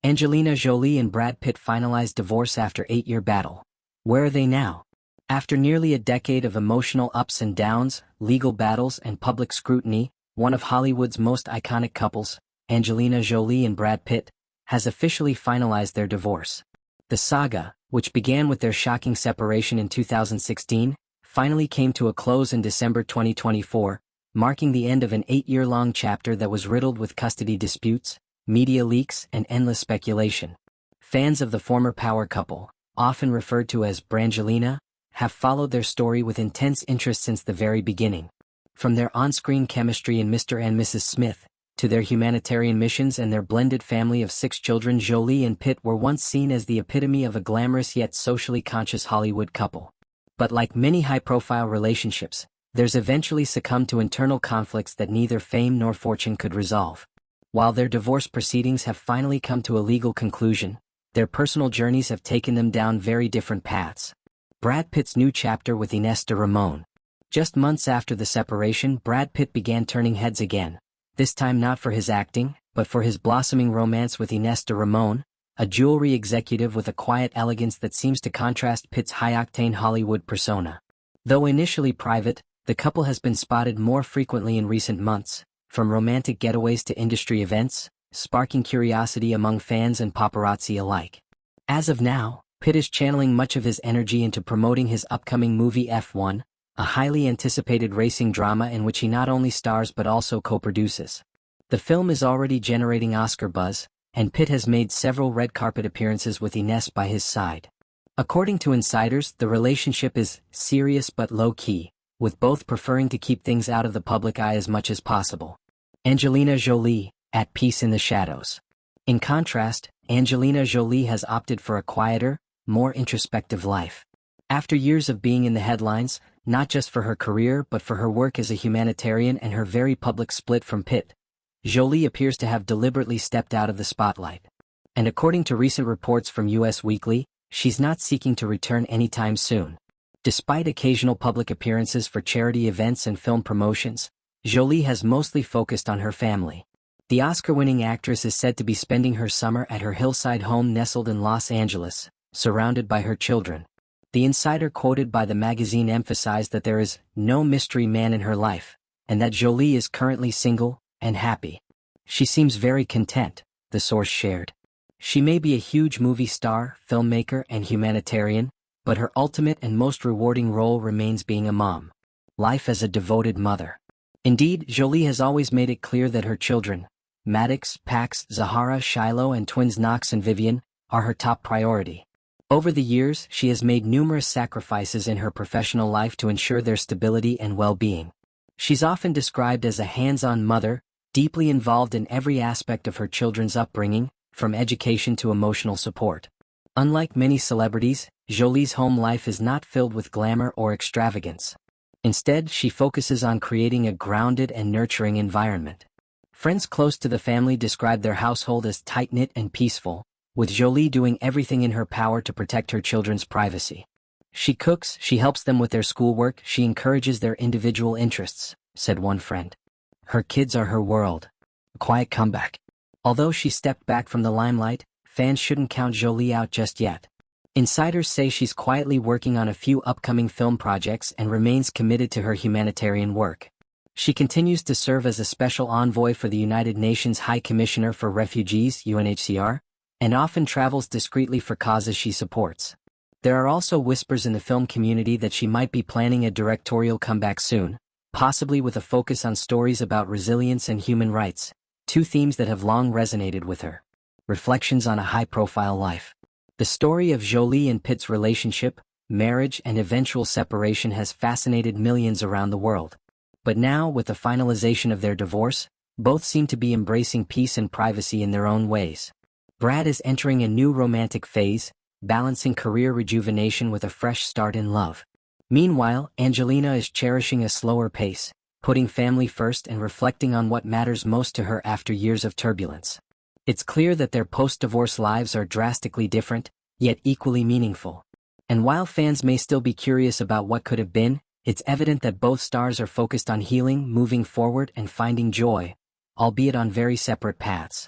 Angelina Jolie and Brad Pitt finalized divorce after 8-year battle. Where are they now? After nearly a decade of emotional ups and downs, legal battles and public scrutiny, one of Hollywood's most iconic couples, Angelina Jolie and Brad Pitt, has officially finalized their divorce. The saga, which began with their shocking separation in 2016, finally came to a close in December 2024, marking the end of an 8-year-long chapter that was riddled with custody disputes, media leaks, and endless speculation. Fans of the former power couple, often referred to as Brangelina, have followed their story with intense interest since the very beginning. From their on-screen chemistry in Mr. and Mrs. Smith, to their humanitarian missions and their blended family of 6 children, Jolie and Pitt were once seen as the epitome of a glamorous yet socially conscious Hollywood couple. But like many high-profile relationships, theirs eventually succumbed to internal conflicts that neither fame nor fortune could resolve. While their divorce proceedings have finally come to a legal conclusion, their personal journeys have taken them down very different paths. Brad Pitt's new chapter with Ines de Ramon. Just months after the separation, Brad Pitt began turning heads again, this time not for his acting, but for his blossoming romance with Ines de Ramon, a jewelry executive with a quiet elegance that seems to contrast Pitt's high-octane Hollywood persona. Though initially private, the couple has been spotted more frequently in recent months, from romantic getaways to industry events, sparking curiosity among fans and paparazzi alike. As of now, Pitt is channeling much of his energy into promoting his upcoming movie F1, a highly anticipated racing drama in which he not only stars but also co-produces. The film is already generating Oscar buzz, and Pitt has made several red carpet appearances with Ines by his side. According to insiders, the relationship is serious but low-key, with both preferring to keep things out of the public eye as much as possible. Angelina Jolie, at peace in the shadows. In contrast, Angelina Jolie has opted for a quieter, more introspective life. After years of being in the headlines, not just for her career but for her work as a humanitarian and her very public split from Pitt, Jolie appears to have deliberately stepped out of the spotlight. And according to recent reports from US Weekly, she's not seeking to return anytime soon. Despite occasional public appearances for charity events and film promotions, Jolie has mostly focused on her family. The Oscar-winning actress is said to be spending her summer at her hillside home nestled in Los Angeles, surrounded by her children. The insider quoted by the magazine emphasized that there is no mystery man in her life, and that Jolie is currently single and happy. She seems very content, the source shared. She may be a huge movie star, filmmaker, and humanitarian, but her ultimate and most rewarding role remains being a mom. Life as a devoted mother. Indeed, Jolie has always made it clear that her children, Maddox, Pax, Zahara, Shiloh, and twins Knox and Vivian, are her top priority. Over the years, she has made numerous sacrifices in her professional life to ensure their stability and well-being. She's often described as a hands-on mother, deeply involved in every aspect of her children's upbringing, from education to emotional support. Unlike many celebrities, Jolie's home life is not filled with glamour or extravagance. Instead, she focuses on creating a grounded and nurturing environment. Friends close to the family describe their household as tight-knit and peaceful, with Jolie doing everything in her power to protect her children's privacy. She cooks, she helps them with their schoolwork, she encourages their individual interests, said one friend. Her kids are her world. A quiet comeback. Although she stepped back from the limelight, fans shouldn't count Jolie out just yet. Insiders say she's quietly working on a few upcoming film projects and remains committed to her humanitarian work. She continues to serve as a special envoy for the United Nations High Commissioner for Refugees, UNHCR, and often travels discreetly for causes she supports. There are also whispers in the film community that she might be planning a directorial comeback soon, possibly with a focus on stories about resilience and human rights, two themes that have long resonated with her. Reflections on a high-profile life. The story of Jolie and Pitt's relationship, marriage, and eventual separation has fascinated millions around the world. But now, with the finalization of their divorce, both seem to be embracing peace and privacy in their own ways. Brad is entering a new romantic phase, balancing career rejuvenation with a fresh start in love. Meanwhile, Angelina is cherishing a slower pace, putting family first and reflecting on what matters most to her after years of turbulence. It's clear that their post-divorce lives are drastically different, yet equally meaningful. And while fans may still be curious about what could have been, it's evident that both stars are focused on healing, moving forward, and finding joy, albeit on very separate paths.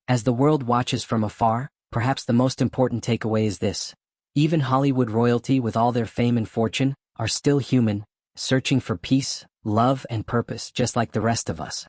As the world watches from afar, perhaps the most important takeaway is this. Even Hollywood royalty, with all their fame and fortune, are still human, searching for peace, love, and purpose just like the rest of us.